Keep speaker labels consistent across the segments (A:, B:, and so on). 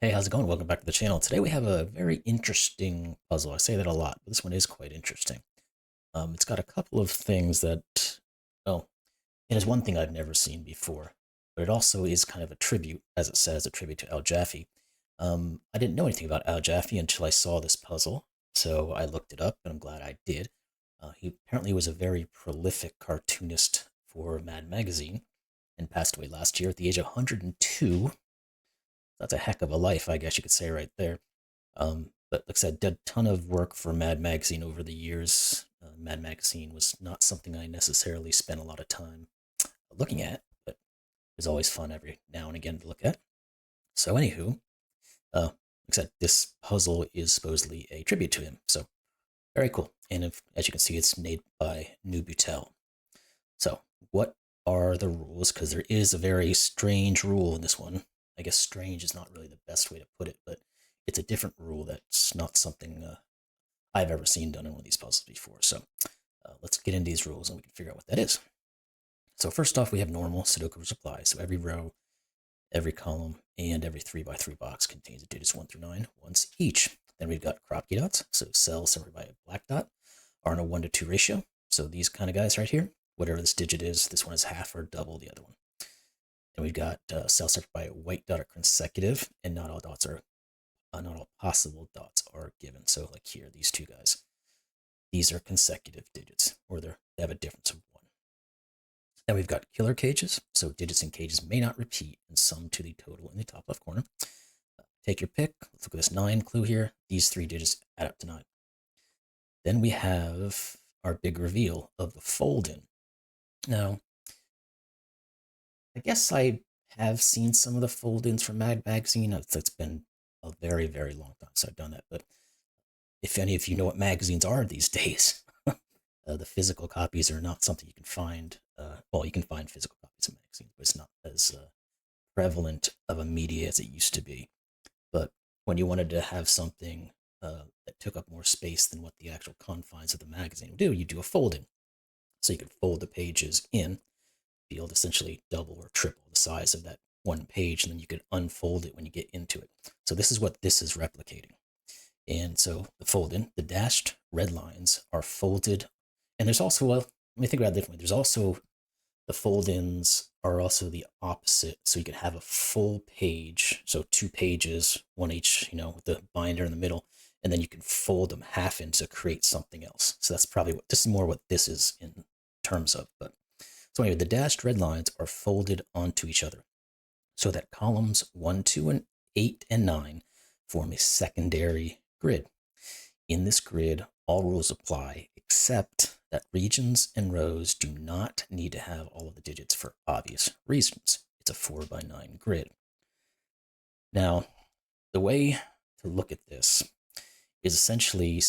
A: Hey, how's it going? Welcome back to the channel. Today we have a very interesting puzzle. I say that a lot, but this one is quite interesting. It's got a couple of things that, well, it is one thing I've never seen before, but it also is kind of a tribute, as it says, a tribute to Jaffee. I didn't know anything about Jaffee until I saw this puzzle, so I looked it up, and I'm glad I did. He apparently was a very prolific cartoonist for Mad Magazine and passed away last year at the age of 102. That's a heck of a life, I guess you could say right there. But like I said, did a ton of work for Mad Magazine over the years. Mad Magazine was not something I necessarily spent a lot of time looking at, but it was always fun every now and again to look at. So, anywho, like I said, this puzzle is supposedly a tribute to him. So, very cool. And as you can see, it's made by Gnubeutel. So, what are the rules? Because there is a very strange rule in this one. I guess strange is not really the best way to put it, but it's a different rule that's not something I've ever seen done in one of these puzzles before. So let's get into these rules and we can figure out what that is. So first off, we have normal Sudoku supply. So every row, every column, and every 3x3 box contains the digits 1 through 9 once each. Then we've got Kropki Dots. So cells separated by a black dot are in a 1:2 ratio. So these kind of guys right here, whatever this digit is, this one is half or double the other one. Then we've got cells separated by a white dot are consecutive, and not all possible dots are given. So like here, these two guys, these are consecutive digits, or they have a difference of 1. Then we've got killer cages. So digits in cages may not repeat and sum to the total in the top left corner. Take your pick. Let's look at this 9 clue here. These 3 digits add up to 9. Then we have our big reveal of the fold-in. Now, I guess I have seen some of the fold-ins from Mad Magazine. It's been a very, very long time since I've done that. But if any of you know what magazines are these days, the physical copies are not something you can find. Well, you can find physical copies of magazines, but it's not as prevalent of a media as it used to be. But when you wanted to have something that took up more space than what the actual confines of the magazine would do, you do a folding. So you could fold the pages in, be able to essentially double or triple the size of that one page, and then you could unfold it when you get into it. So this is what this is replicating. And so the fold in, the dashed red lines are folded. And there's also, let me think about it differently. There's also, the fold ins are also the opposite. So you could have a full page, so 2 pages, one each, with the binder in the middle, and then you can fold them half in to create something else. So that's probably this is more what this is in terms of. But so anyway, the dashed red lines are folded onto each other so that columns 1, 2, and 8 and 9 form a secondary grid. In this grid, all rules apply except that regions and rows do not need to have all of the digits for obvious reasons. It's a 4x9 grid. Now, the way to look at this is essentially,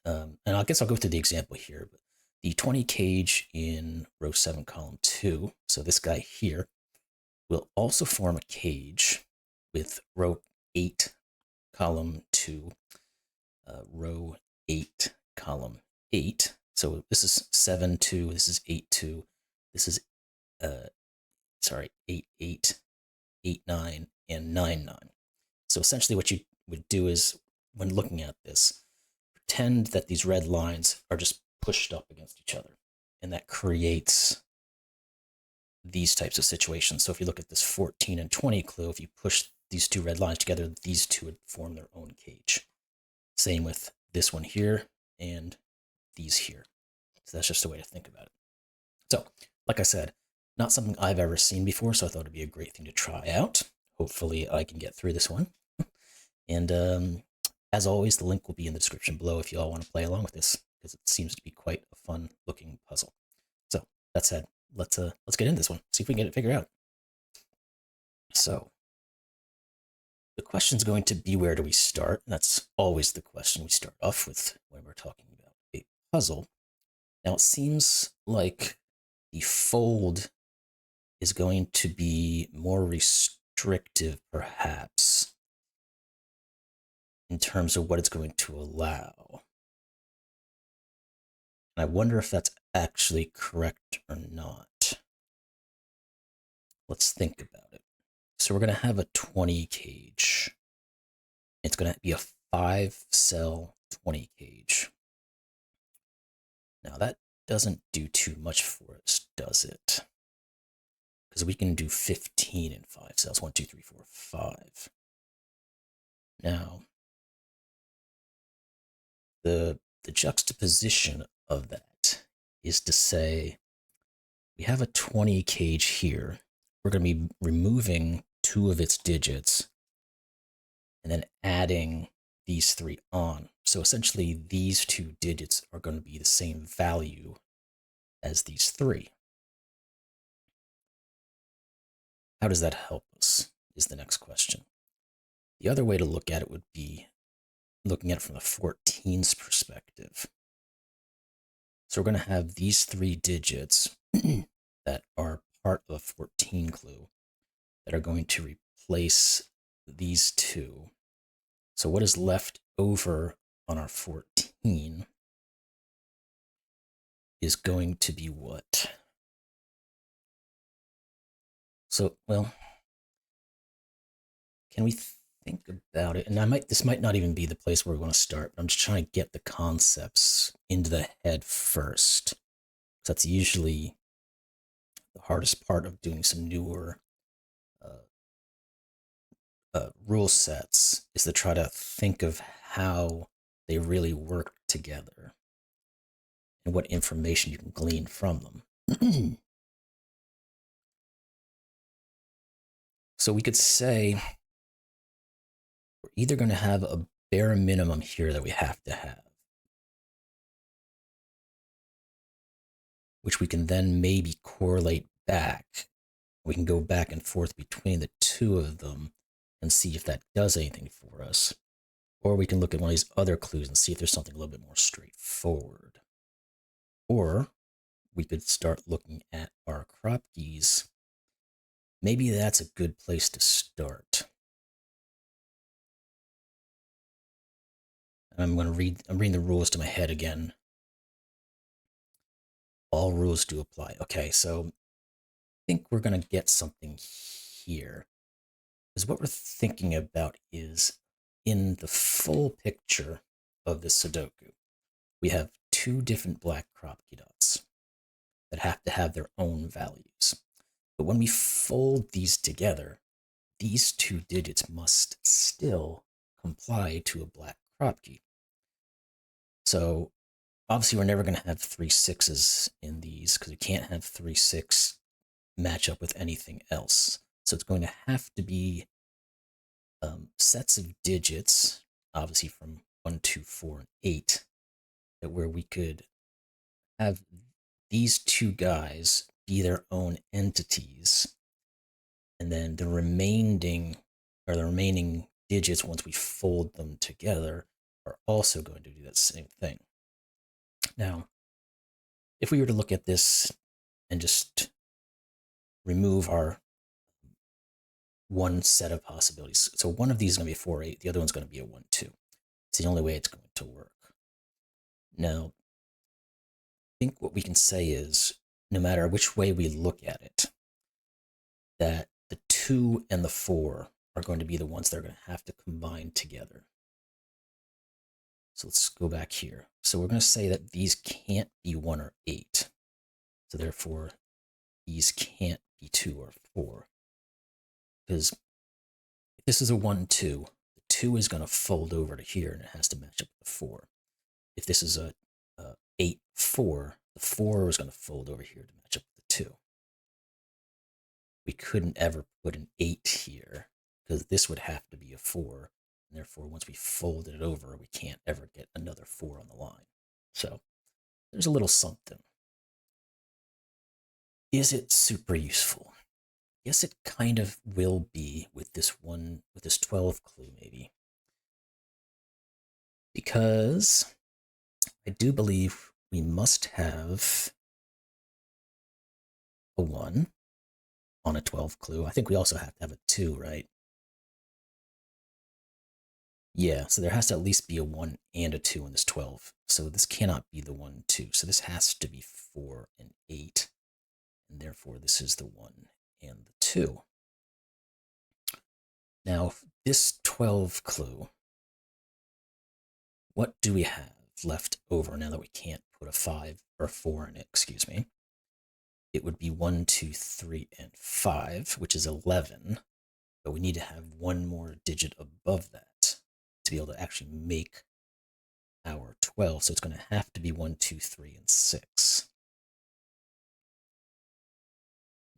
A: and I guess I'll go through the example here, but the 20 cage in row 7, column 2, so this guy here, will also form a cage with row 8, column 2, row 8, column 8. So this is 7, 2, this is 8, 2, this is, 8, 8, 8, 9, and 9, 9. So essentially what you would do is, when looking at this, pretend that these red lines are just pushed up against each other, and that creates these types of situations. So if you look at this 14 and 20 clue, if you push these 2 red lines together, these 2 would form their own cage. Same with this one here and these here. So that's just a way to think about it. So, like I said, not something I've ever seen before, so I thought it'd be a great thing to try out. Hopefully I can get through this one. And as always, the link will be in the description below if you all want to play along with this, because it seems to be quite a fun looking puzzle. So that said, let's get into this one, see if we can get it figured out. So the question's going to be, where do we start? And that's always the question we start off with when we're talking about a puzzle. Now it seems like the fold is going to be more restrictive, perhaps, in terms of what it's going to allow. And I wonder if that's actually correct or not. Let's think about it. So we're going to have a 20 cage. It's going to be a 5-cell 20 cage. Now that doesn't do too much for us, does it? Because we can do 15 in 5 cells. 1, 2, 3, 4, 5. Now, the juxtaposition of that is to say we have a 20 cage here. We're going to be removing 2 of its digits and then adding these 3 on. So essentially, these 2 digits are going to be the same value as these 3. How does that help us is the next question. The other way to look at it would be looking at it from the 14's perspective. So we're going to have these 3 digits that are part of a 14 clue that are going to replace these 2. So what is left over on our 14 is going to be what? So, well, can we think about it? And this might not even be the place where we want to start, but I'm just trying to get the concepts into the head first. That's usually the hardest part of doing some newer rule sets, is to try to think of how they really work together and what information you can glean from them. So we could say we're either going to have a bare minimum here that we have to have, which we can then maybe correlate back. We can go back and forth between the 2 of them and see if that does anything for us. Or we can look at one of these other clues and see if there's something a little bit more straightforward. Or we could start looking at our Kropkis. Maybe that's a good place to start. I'm reading the rules to my head again. All rules do apply. Okay, so I think we're going to get something here. Because what we're thinking about is, in the full picture of the Sudoku, we have 2 different black Kropki dots that have to have their own values. But when we fold these together, these 2 digits must still comply to a black Kropki. So obviously we're never going to have 3 6s in these, because we can't have 3 6 match up with anything else. So it's going to have to be sets of digits, obviously from 1, 2, 4, and 8, that where we could have these 2 guys be their own entities, and then the remaining digits, once we fold them together, are also going to do that same thing. Now, if we were to look at this and just remove our one set of possibilities, so one of these is going to be a 4, 8, the other one's going to be a 1, 2. It's the only way it's going to work. Now, I think what we can say is, no matter which way we look at it, that the 2 and the 4 are going to be the ones that are going to have to combine together. So let's go back here. So we're going to say that these can't be 1 or 8. So therefore, these can't be 2 or 4. Because if this is a 1, 2, the 2 is going to fold over to here, and it has to match up with the 4. If this is a 8, 4, the 4 is going to fold over here to match up with the 2. We couldn't ever put an 8 here, because this would have to be a 4. And therefore, once we folded it over, we can't ever get another 4 on the line. So there's a little something. Is it super useful? Yes, it kind of will be with this 12 clue, maybe. Because I do believe we must have a 1 on a 12 clue. I think we also have to have a 2, right? Yeah, so there has to at least be a 1 and a 2 in this 12. So this cannot be the 1, 2. So this has to be 4 and 8. And therefore, this is the 1 and the 2. Now, this 12 clue what do we have left over now that we can't put a 5 or 4 in it, excuse me? It would be 1, 2, 3, and 5, which is 11, but we need to have one more digit above that to be able to actually make our 12, so it's going to have to be 1, 2, 3, and 6.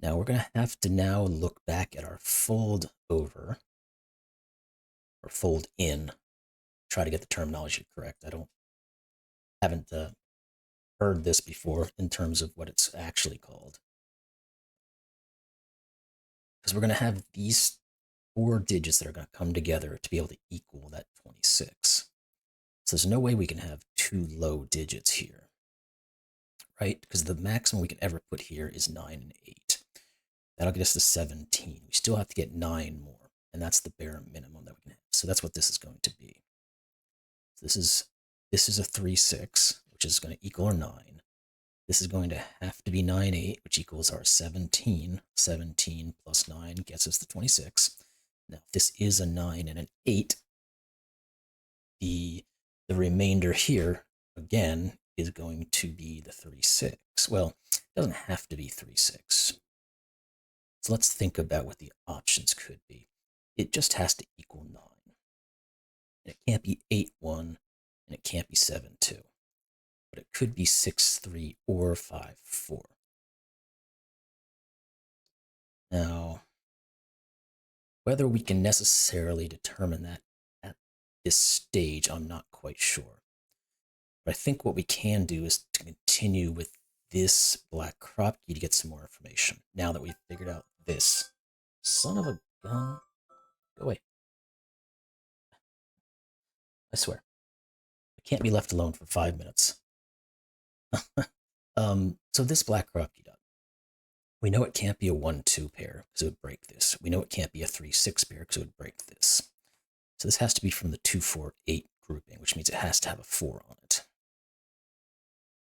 A: Now we're going to have to now look back at our fold over, or fold in, try to get the terminology correct. Haven't heard this before in terms of what it's actually called. Because we're going to have these 4 digits that are going to come together to be able to equal that 26. So there's no way we can have 2 low digits here, right? Because the maximum we can ever put here is 9 and 8. That'll get us to 17. We still have to get 9 more, and that's the bare minimum that we can have. So that's what this is going to be. This is a 3, 6, which is going to equal our 9. This is going to have to be 9, 8, which equals our 17. 17 plus 9 gets us to 26. Now, if this is a 9 and an 8, the remainder here, again, is going to be the 3, 6. Well, it doesn't have to be 3, 6. So let's think about what the options could be. It just has to equal 9. And it can't be 8, 1, and it can't be 7, 2. But it could be 6, 3, or 5, 4. Now, whether we can necessarily determine that at this stage, I'm not quite sure. But I think what we can do is to continue with this black Kropki to get some more information. Now that we've figured out this. Son of a gun. Go away. I swear. I can't be left alone for 5 minutes. So this black Kropki dot, we know it can't be a 1, 2 pair because it would break this. We know it can't be a 3, 6 pair because it would break this. So this has to be from the 2, 4, 8 grouping, which means it has to have a 4 on it.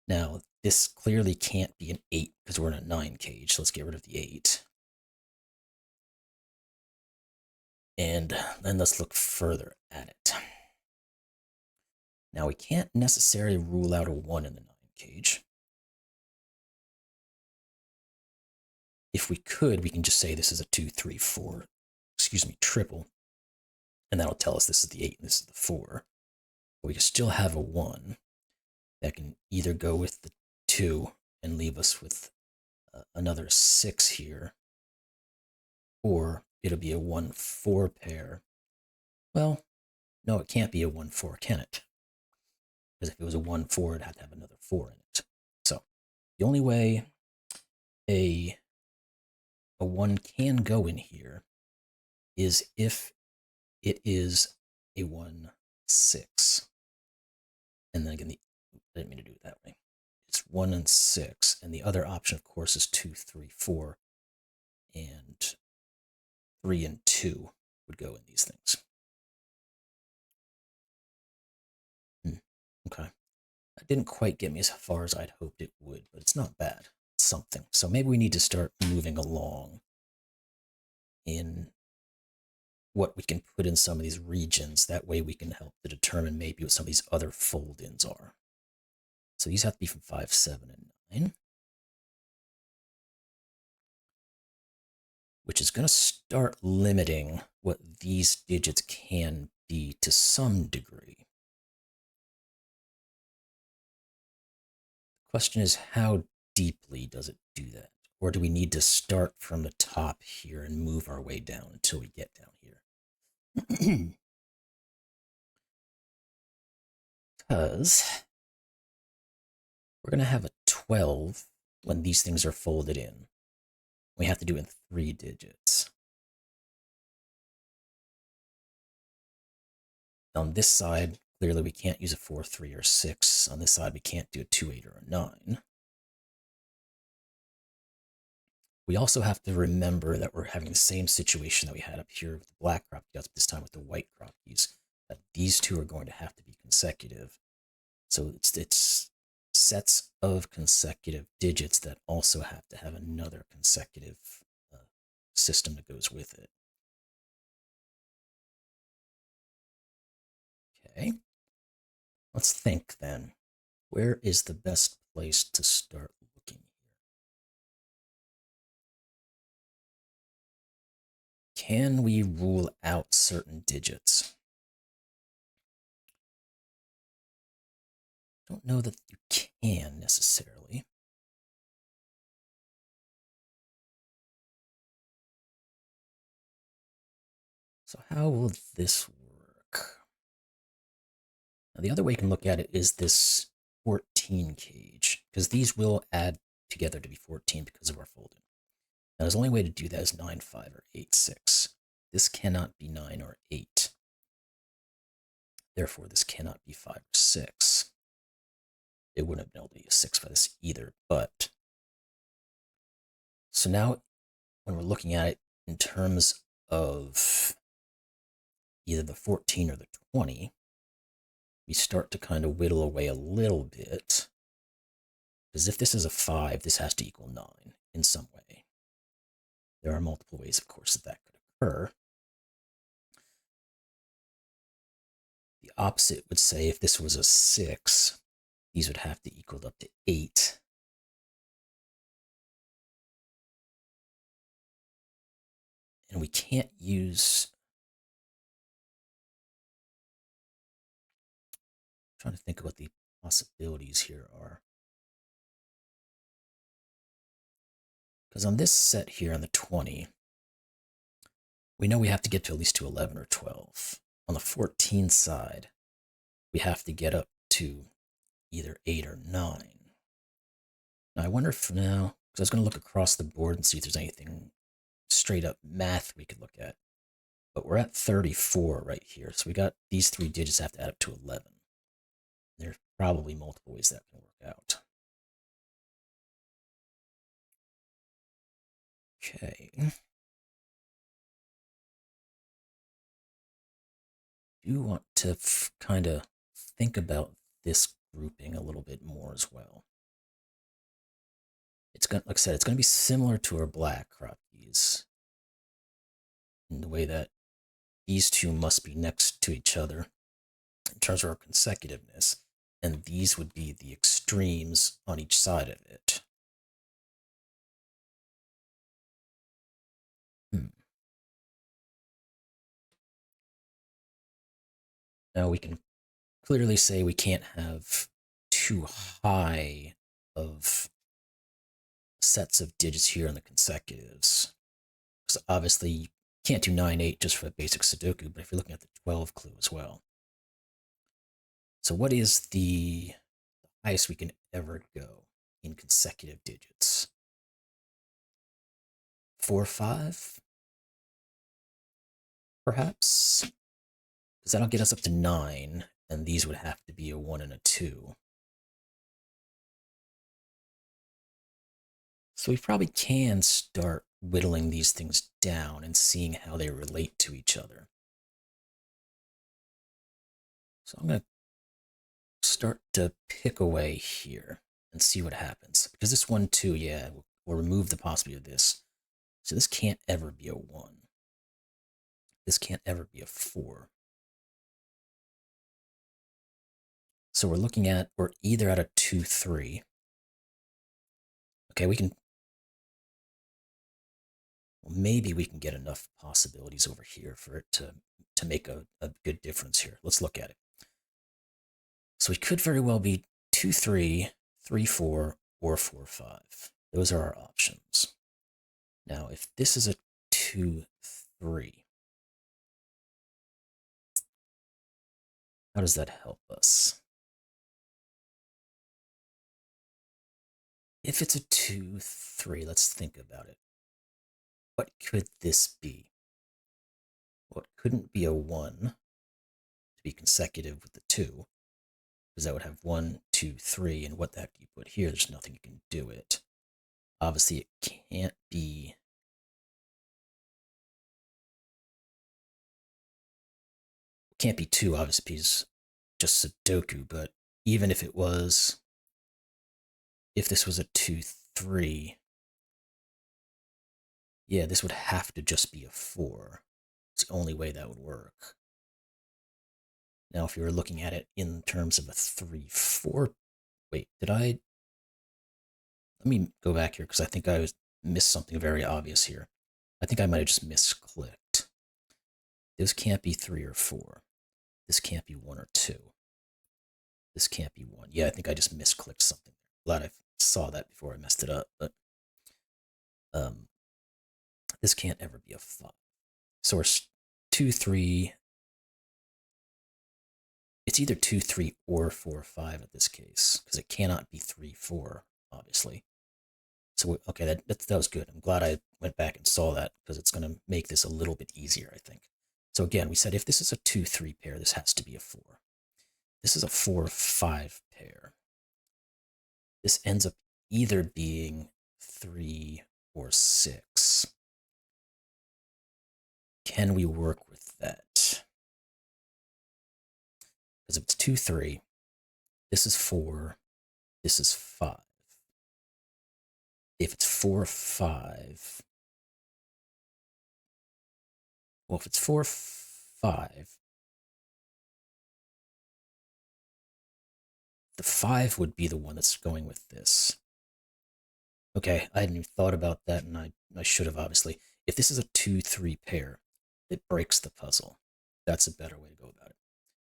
A: Now, this clearly can't be an 8 because we're in a 9 cage, so let's get rid of the 8. And then let's look further at it. Now, we can't necessarily rule out a 1 in the 9 cage. If we could, we can just say this is a 2, 3, 4, triple. And that'll tell us this is the 8 and this is the 4. But we can still have a 1 that can either go with the 2 and leave us with another 6 here, or it'll be a 1, 4 pair. Well, no, it can't be a 1, 4, can it? Because if it was a 1, 4, it'd have to have another 4 in it. So the only way a 1 can go in here is if it is a 1, 6. And then again, I didn't mean to do it that way. It's 1 and 6. And the other option, of course, is 2, 3, 4. And 3 and 2 would go in these things. Okay. That didn't quite get me as far as I'd hoped it would, but it's not bad. It's something. So maybe we need to start moving along in what we can put in some of these regions. That way we can help to determine maybe what some of these other fold-ins are. So these have to be from 5, 7, and 9. Which is going to start limiting what these digits can be to some degree. The question is, how deeply does it do that? Or do we need to start from the top here and move our way down until we get down here? Because we're going to have a 12 when these things are folded in. We have to do it in 3 digits. On this side, clearly we can't use a 4, 3, or 6. On this side, we can't do a 2, 8, or a 9. We also have to remember that we're having the same situation that we had up here with the black Kropki dots, but this time with the white Kropkis, that these two are going to have to be consecutive. So it's sets of consecutive digits that also have to have another consecutive system that goes with it. Okay. Let's think then. Where is the best place to start looking here? Can we rule out certain digits? Don't know that you can necessarily. So how will this work? Now, the other way you can look at it is this 14 cage, because these will add together to be 14 because of our folding. Now, the only way to do that is 9, 5, or 8, 6. This cannot be 9 or 8. Therefore, this cannot be 5 or 6. It wouldn't have been able to be a 6 by this either, but... So now, when we're looking at it in terms of either the 14 or the 20, we start to kind of whittle away a little bit. Because if this is a 5, this has to equal 9 in some way. There are multiple ways, of course, that could occur. The opposite would say if this was a 6, these would have to equal up to 8. And we can't use... I'm trying to think of what the possibilities here are. Because on this set here on the 20, we know we have to get to at least to 11 or 12. On the 14 side, we have to get up to either 8 or 9. Now, I wonder if now, because I was going to look across the board and see if there's anything straight up math we could look at. But we're at 34 right here, so we got these 3 digits have to add up to 11. There's probably multiple ways that can work out. Okay. Do want to kind of think about this grouping a little bit more as well. It's going, like I said, it's going to be similar to our black Kropkis in the way that these two must be next to each other in terms of our consecutiveness, and these would be the extremes on each side of it. Now we can clearly say we can't have too high of sets of digits here in the consecutives. So obviously you can't do 9, 8 just for a basic Sudoku, but if you're looking at the 12 clue as well. So what is the highest we can ever go in consecutive digits? 4, 5? Perhaps? Because that'll get us up to 9, and these would have to be a 1 and a 2. So we probably can start whittling these things down and seeing how they relate to each other. So I'm going to start to pick away here and see what happens. Because this 1, 2, yeah, we'll remove the possibility of this. So this can't ever be a 1. This can't ever be a 4. So we're either at a 2, 3. Okay, maybe we can get enough possibilities over here for it to make a good difference here. Let's look at it. So we could very well be 2, 3, 3, 4, or 4, 5. Those are our options. Now, if this is a 2, 3, how does that help us? If it's a 2, 3, let's think about it. What could this be? Well, it couldn't be a 1 to be consecutive with the 2, because that would have 1, 2, 3, and what the heck do you put here? There's nothing you can do it. Obviously, it can't be... It can't be 2, obviously, because just Sudoku, but even if it was... If this was a 2, 3... Yeah, this would have to just be a 4. It's the only way that would work. Now, if you were looking at it in terms of a 3-4, wait, did I? Let me go back here because I think I missed something very obvious here. I think I might have just misclicked. This can't be 3 or 4. This can't be 1 or 2. This can't be 1. Yeah, I think I just misclicked something. Glad I saw that before I messed it up, but this can't ever be a 5. So we're 2, 3. It's either 2, 3, or 4, 5 in this case, because it cannot be 3, 4, obviously. So, okay, that was good. I'm glad I went back and saw that, because it's going to make this a little bit easier, I think. So again, we said if this is a 2, 3 pair, this has to be a 4. This is a 4, 5 pair. This ends up either being 3 or 6. Can we work with that? Because if it's 2, 3, this is 4, this is 5. If it's 4, 5, well, if it's 4, 5, the 5 would be the one that's going with this. Okay, I hadn't even thought about that, and I should have, obviously. If this is a 2, 3 pair, it breaks the puzzle. That's a better way to go about it.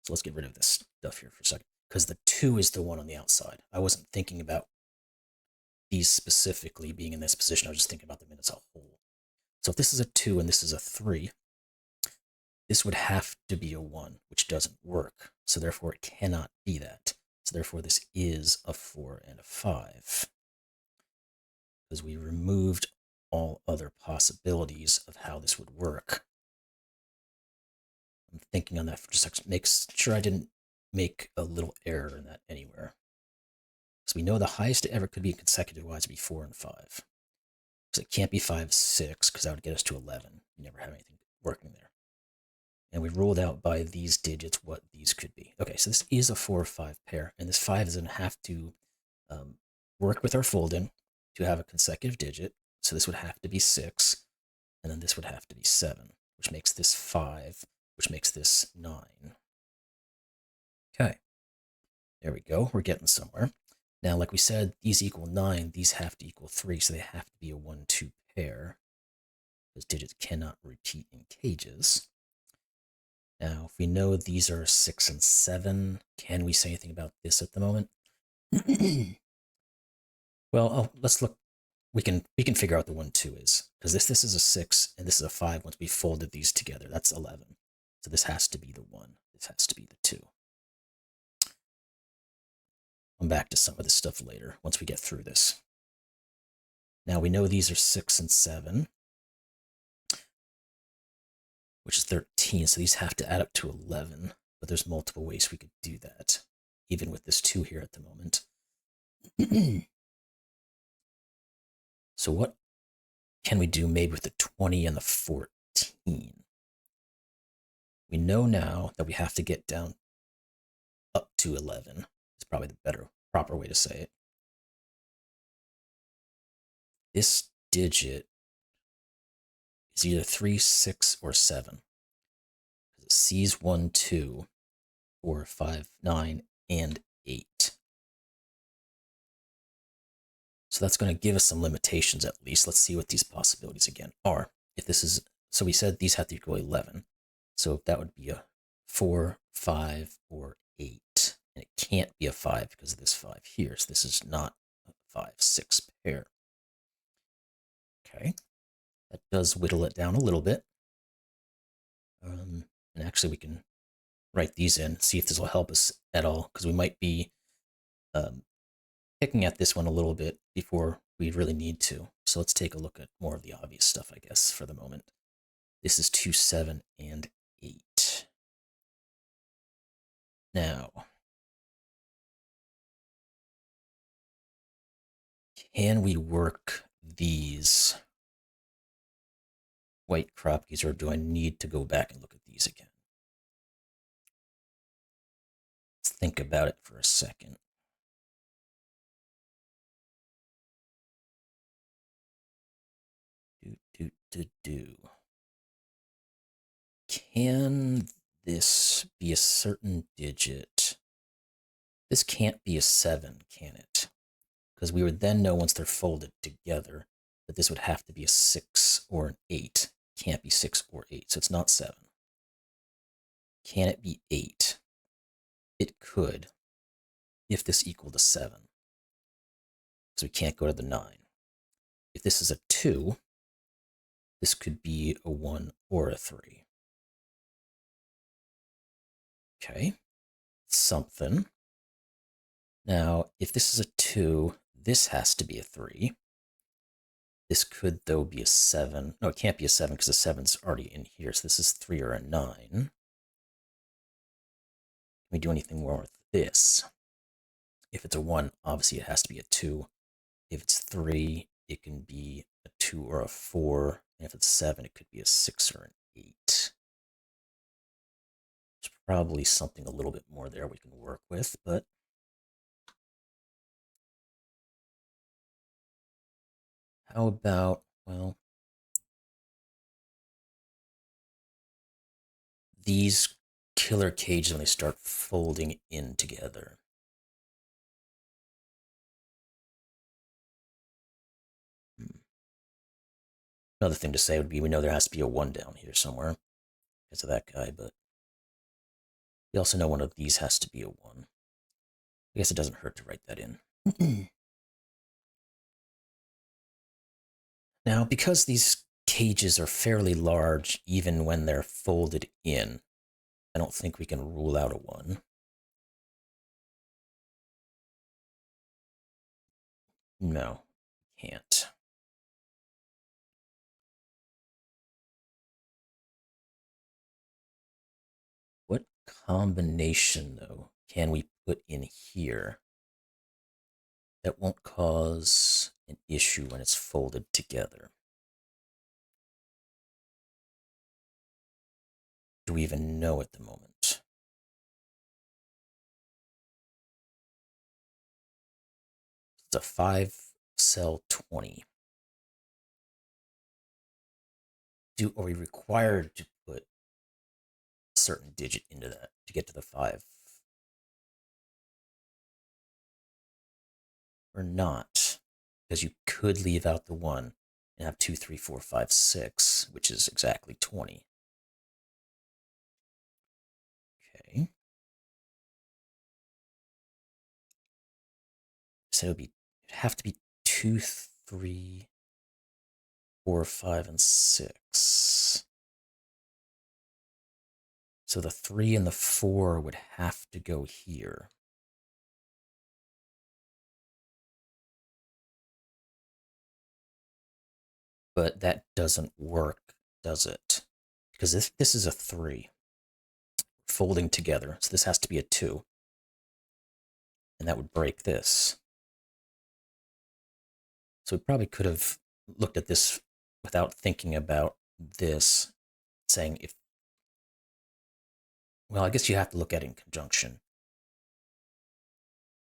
A: So let's get rid of this stuff here for a second, because the 2 is the one on the outside. I wasn't thinking about these specifically being in this position. I was just thinking about them as a whole. So if this is a 2 and this is a 3, this would have to be a 1, which doesn't work. So therefore, it cannot be that. So therefore, this is a 4 and a 5. Because we removed all other possibilities of how this would work. I'm thinking on that for just a second. Make sure I didn't make a little error in that anywhere. So we know the highest it ever could be consecutive-wise would be 4 and 5. Because it can't be 5, 6, because that would get us to 11. You never have anything working there. And we ruled out by these digits what these could be. Okay, so this is a 4 or 5 pair, and this 5 is going to have to work with our fold-in to have a consecutive digit. So this would have to be 6, and then this would have to be 7, which makes this 5, which makes this 9. Okay, there we go. We're getting somewhere. Now, like we said, these equal 9. These have to equal 3, so they have to be a 1, 2 pair. Those digits cannot repeat in cages. Now, if we know these are 6 and 7, can we say anything about this at the moment? Well, let's look. We can figure out the 1, 2 is, because this is a 6 and this is a 5. Once we folded these together, that's 11. So this has to be the 1. This has to be the 2. Come back to some of this stuff later once we get through this. Now we know these are 6 and 7, which is 13. So these have to add up to 11. But there's multiple ways we could do that, even with this 2 here at the moment. So what can we do maybe with the 20 and the 14? We know now that we have to get down up to 11. It's probably the proper way to say it. This digit is either 3, 6, or 7. It sees 1, 2, 4, 5, 9, and 8. So that's going to give us some limitations at least. Let's see what these possibilities again are. If this is, so we said these have to equal 11. So that would be a 4, 5, or 8. And it can't be a 5 because of this 5 here. So this is not a 5, 6 pair. Okay. That does whittle it down a little bit. And actually we can write these in, see if this will help us at all, because we might be picking at this one a little bit before we really need to. So let's take a look at more of the obvious stuff, I guess, for the moment. This is 2, 7, and 8. Now, can we work these white Kropkis, or do I need to go back and look at these again? Let's think about it for a second. Can this be a certain digit? This can't be a 7, can it? Because we would then know once they're folded together that this would have to be a 6 or an 8. Can't be 6 or 8, so it's not 7. Can it be 8? It could, if this equaled a 7. So we can't go to the 9. If this is a 2, this could be a 1 or a 3. Okay, something. Now, if this is a 2, this has to be a 3. This could, though, be a 7. No, it can't be a 7 because the 7's already in here. So this is 3 or a 9. Can we do anything more with this? If it's a 1, obviously it has to be a 2. If it's 3, it can be a 2 or a 4. And if it's 7, it could be a 6 or an 8. There's probably something a little bit more there we can work with, but how about, well, these killer cages when they start folding in together? Another thing to say would be we know there has to be a 1 down here somewhere because of that guy, but we also know one of these has to be a 1. I guess it doesn't hurt to write that in. Now, because these cages are fairly large, even when they're folded in, I don't think we can rule out a 1. No, can't. What combination, though, can we put in here that won't cause an issue when it's folded together? Do we even know at the moment? It's a 5-cell 20. Are we required to put a certain digit into that to get to the 5? Or not? Because you could leave out the 1 and have 2, 3, 4, 5, 6, which is exactly 20. Okay. So it'd have to be 2, 3, 4, 5, and 6. So the 3 and the 4 would have to go here. But that doesn't work, does it? Because if this is a 3 folding together, so this has to be a 2. And that would break this. So we probably could have looked at this without thinking about this, saying if, well, I guess you have to look at it in conjunction.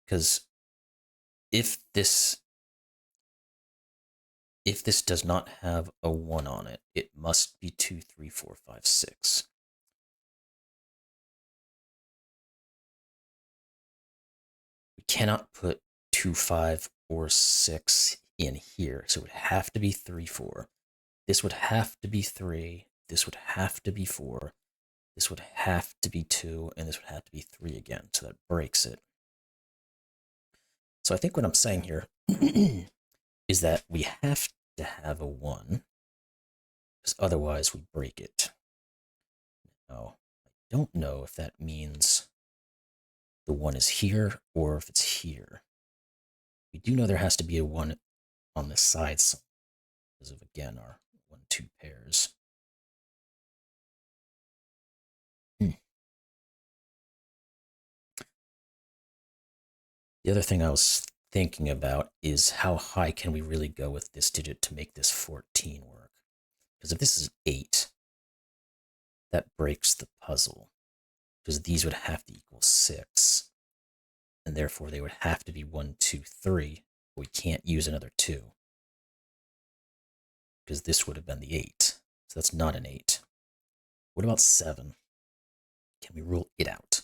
A: Because if this does not have a 1 on it, it must be 2, 3, 4, 5, 6. We cannot put 2, 5, or 6 in here, so it would have to be 3, 4. This would have to be 3. This would have to be 4. This would have to be 2, and this would have to be 3 again, so that breaks it. So I think what I'm saying here is that we have to have a 1, because otherwise we break it. Now, I don't know if that means the 1 is here or if it's here. We do know there has to be a 1 on the side because of, again, our 1, 2 pairs. The other thing I was thinking about is how high can we really go with this digit to make this 14 work? Because if this is 8, that breaks the puzzle, because these would have to equal 6, and therefore they would have to be 1, 2, 3. We can't use another 2, because this would have been the 8. So that's not an 8. What about 7? Can we rule it out?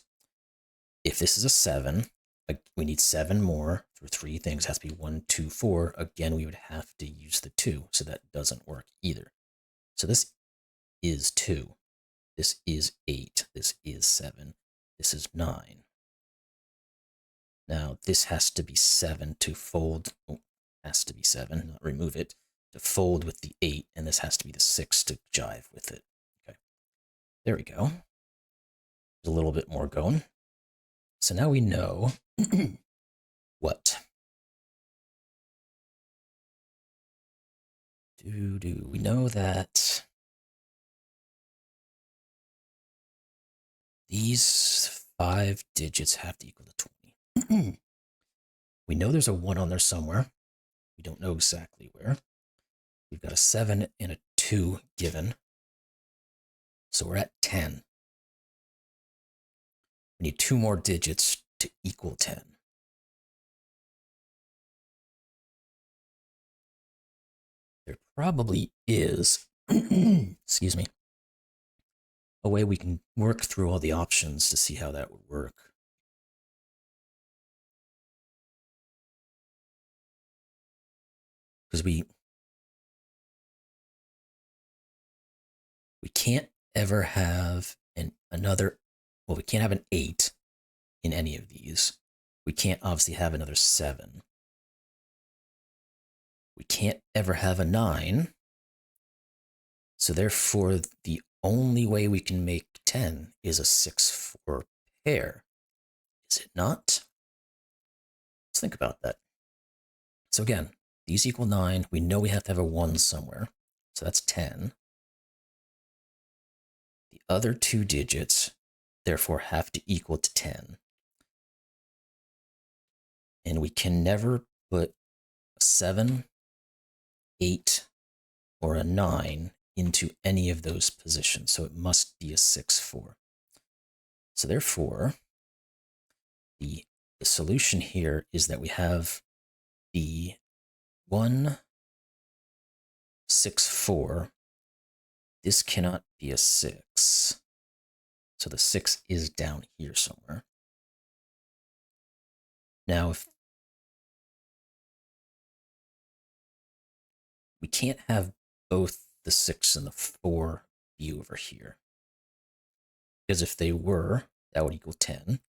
A: If this is a 7, we need 7 more for 3 things. It has to be 1, 2, 4. Again, we would have to use the 2, so that doesn't work either. So this is 2. This is 8. This is 7. This is 9. Now, this has to be 7 to fold. Oh, has to be 7, not remove it, to fold with the 8, and this has to be the 6 to jive with it. Okay, there we go. There's a little bit more going. So now we know what? We know that these 5 digits have to equal to 20. We know there's a 1 on there somewhere. We don't know exactly where. We've got a 7 and a 2 given. So we're at 10. We need 2 more digits to equal 10. There probably is, excuse me, a way we can work through all the options to see how that would work. Because we can't ever have another, well, we can't have an 8 in any of these. We can't obviously have another 7. We can't ever have a 9. So therefore, the only way we can make 10 is a 6-4 pair. Is it not? Let's think about that. So again, these equal 9. We know we have to have a 1 somewhere. So that's 10. The other 2 digits, therefore, have to equal to 10. And we can never put a 7, 8, or a 9 into any of those positions. So it must be a 6-4. So therefore, the solution here is that we have the 1, 6, 4. This cannot be a 6. So the 6 is down here somewhere. Now, if we can't have both the 6 and the 4 be over here. Because if they were, that would equal 10.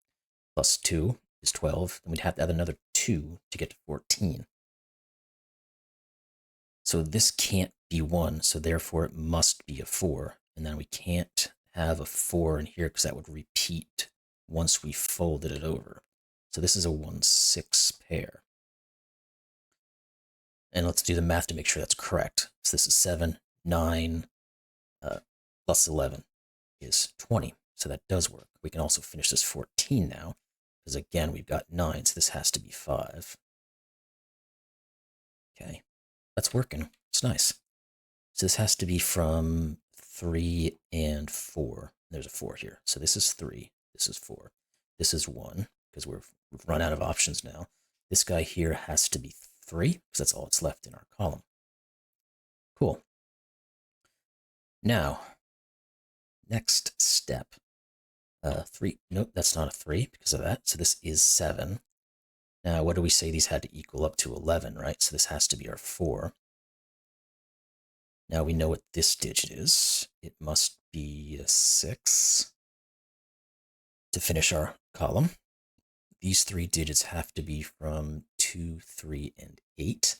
A: Plus 2 is 12. Then we'd have to add another 2 to get to 14. So this can't be 1, so therefore it must be a 4. And then we can't have a 4 in here because that would repeat once we folded it over. So this is a 1-6 pair. And let's do the math to make sure that's correct. So this is 7, 9, plus 11 is 20. So that does work. We can also finish this 14 now, because again, we've got 9, so this has to be 5. Okay, that's working. It's nice. So this has to be from 3 and 4. There's a 4 here. So this is 3. This is 4. This is 1, because we've run out of options now. This guy here has to be 3, because that's all that's left in our column. Cool. Now, next step. 3. Nope, that's not a 3 because of that. So this is 7. Now, what do we say these had to equal up to 11, right? So this has to be our 4. Now we know what this digit is. It must be a 6 to finish our column. These 3 digits have to be from 2, 3, and 8.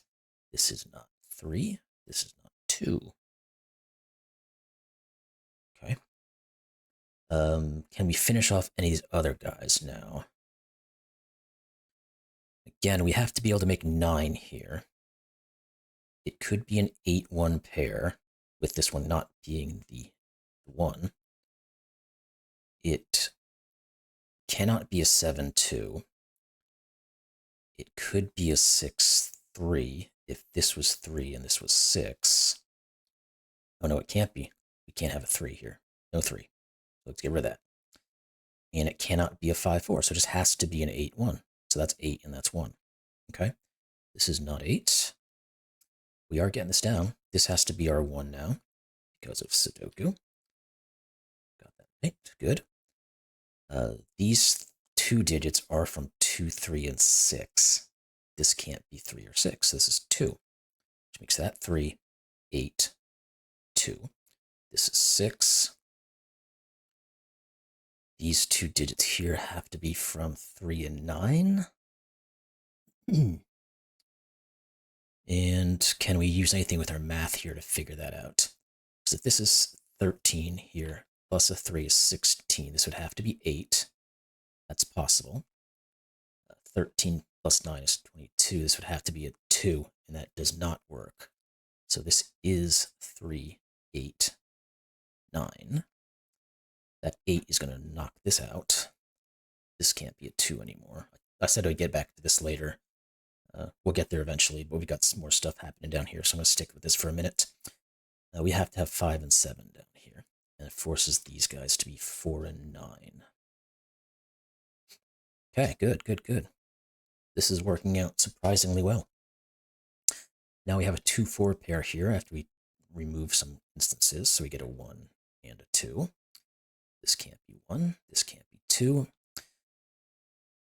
A: This is not 3. This is not 2. Okay. Can we finish off any of these other guys now? Again, we have to be able to make 9 here. It could be an 8-1 pair, with this one not being the 1. It cannot be a 7-2. It could be a 6-3 if this was 3 and this was 6. Oh no, it can't be. We can't have a 3 here. No 3. Let's get rid of that. And it cannot be a 5-4, so it just has to be an 8-1. So that's 8 and that's 1. Okay? This is not 8. We are getting this down. This has to be our 1 now because of Sudoku. Got that right. Good. These two digits are from 2, 3, and 6. This can't be 3 or 6. This is 2, which makes that 3, 8, 2. This is 6. These two digits here have to be from 3 and 9. And can we use anything with our math here to figure that out? So if this is 13 here, plus a 3 is 16. This would have to be 8. That's possible. 13 plus 9 is 22. This would have to be a 2, and that does not work. So this is 3, 8, 9. That 8 is going to knock this out. This can't be a 2 anymore. I said I'd get back to this later. We'll get there eventually, but we've got some more stuff happening down here, so I'm going to stick with this for a minute. We have to have 5 and 7 down here, and it forces these guys to be 4 and 9. Okay, good, good, good. This is working out surprisingly well. Now we have a 2-4 pair here after we remove some instances, so we get a 1 and a 2. This can't be 1, this can't be 2.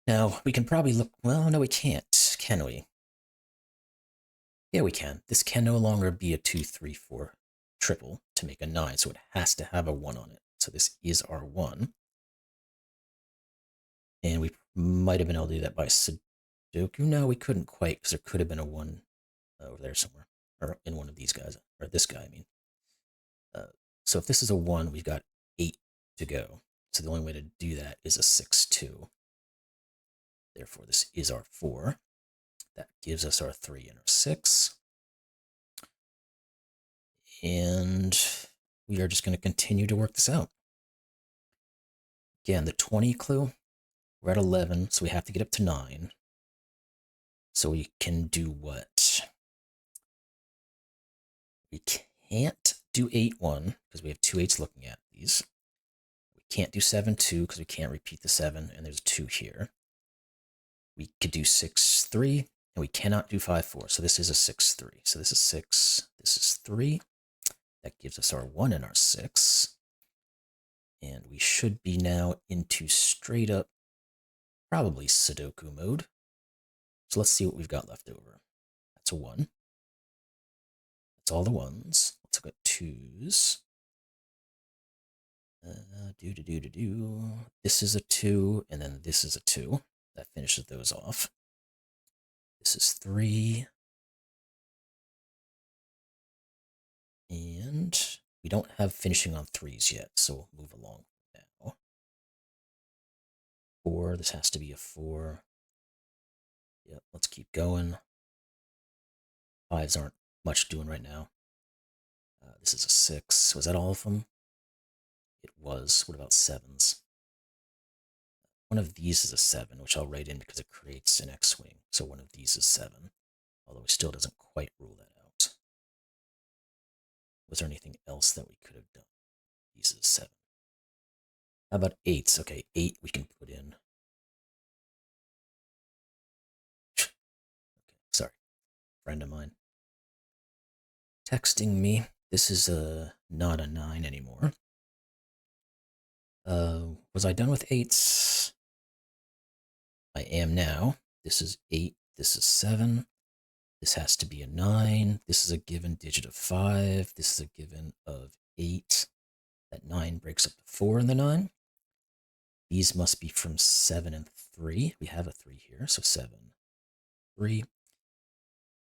A: Now, we can probably look, well, no, we can't, can we? Yeah, we can. This can no longer be a 2, 3, 4 triple to make a 9, so it has to have a 1 on it. So this is our 1. And we might have been able to do that by Sudoku. No, we couldn't quite, because there could have been a 1 over there somewhere, or in one of these guys, or this guy, I mean. So if this is a 1, we've got 8 to go. So the only way to do that is a 6, 2. Therefore, this is our 4. That gives us our 3 and our 6. And we are just going to continue to work this out. Again, the 20 clue, we're at 11, so we have to get up to 9. So we can do what? We can't do 8, 1, because we have 2 8s looking at these. We can't do 7, 2, because we can't repeat the 7, and there's a 2 here. We could do 6, 3, and we cannot do 5, 4. So this is a 6, 3. So this is 6, this is 3. That gives us our 1 and our 6. And we should be now into straight up, probably Sudoku mode. So let's see what we've got left over. That's a 1. That's all the 1s. Let's look at 2s. This is a 2, and then this is a 2. That finishes those off. This is 3. And we don't have finishing on 3s yet, so we'll move along now. 4, this has to be a 4. Yep, let's keep going. 5s aren't much doing right now. This is a 6. Was that all of them? It was. What about 7s? One of these is a 7, which I'll write in because it creates an X-wing. So one of these is 7, although it still doesn't quite rule that out. Was there anything else that we could have done? These is 7. How about 8s? Okay, 8 we can put in. Okay, sorry, friend of mine texting me. This is not a 9 anymore. Was I done with 8s? I am now. This is 8. This is 7. This has to be a 9. This is a given digit of 5. This is a given of 8. That 9 breaks up to 4 in the 9. These must be from 7 and 3. We have a 3 here, so 7, 3.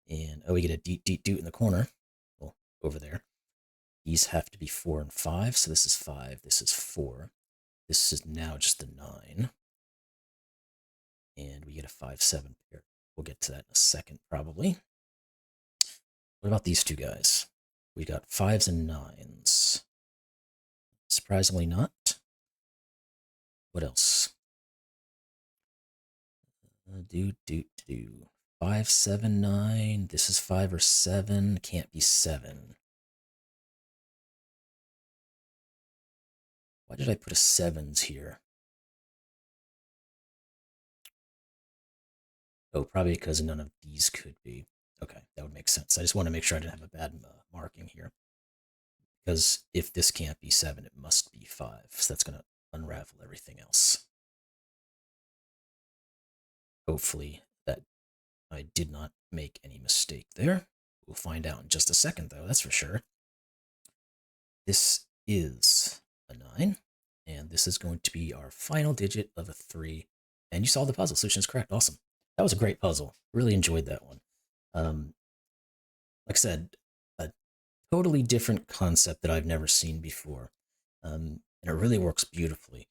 A: And, oh, we get a deet, deet, doot in the corner. Well, over there. These have to be 4 and 5, so this is 5. This is 4. This is now just a 9. And we get a 5, 7 pair. We'll get to that in a second, probably. What about these two guys? We got 5s and 9s. Surprisingly not. What else? 5, 7, 9. This is 5 or 7. Can't be 7. Why did I put a 7s here? Oh, probably because none of these could be. Okay, that would make sense. I just want to make sure I didn't have a bad marking here. Because if this can't be 7, it must be 5. So that's going to unravel everything else. Hopefully that I did not make any mistake there. We'll find out in just a second, though, that's for sure. This is a 9, and this is going to be our final digit of a 3. And you solved the puzzle. Solution is correct. Awesome. That was a great puzzle. Really enjoyed that one. Like I said, a totally different concept that I've never seen before. And it really works beautifully.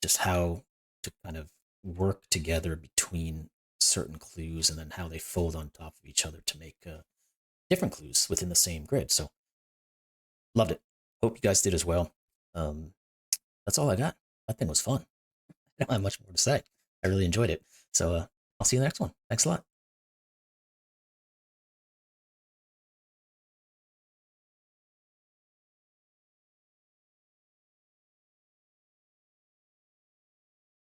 A: Just how to kind of work together between certain clues and then how they fold on top of each other to make different clues within the same grid. So loved it. Hope you guys did as well. That's all I got. That thing was fun. I don't have much more to say. I really enjoyed it. So I'll see you in the next one. Thanks a lot.